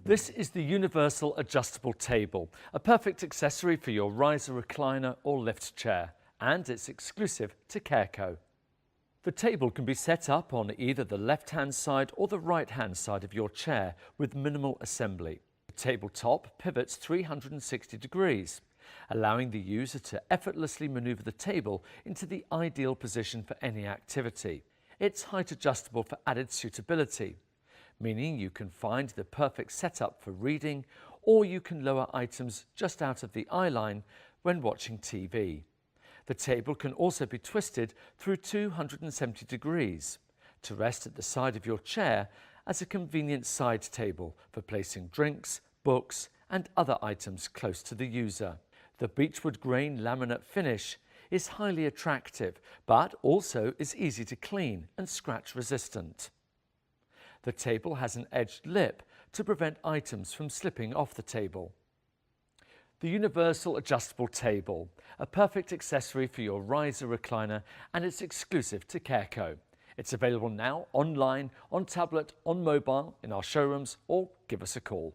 This is the universal adjustable table, a perfect accessory for your riser recliner or lift chair, and it's exclusive to CareCo. The table can be set up on either the left-hand side or the right-hand side of your chair with minimal assembly. The tabletop pivots 360 degrees, allowing the user to effortlessly maneuver the table into the ideal position for any activity. It's height adjustable for added suitability, meaning you can find the perfect setup for reading, or you can lower items just out of the eye line when watching TV. The table can also be twisted through 270 degrees to rest at the side of your chair as a convenient side table for placing drinks, books and other items close to the user. The beechwood grain laminate finish is highly attractive, but also is easy to clean and scratch resistant. The table has an edged lip to prevent items from slipping off the table. The universal adjustable table, a perfect accessory for your riser recliner, and it's exclusive to CareCo. It's available now online, on tablet, on mobile, in our showrooms, or give us a call.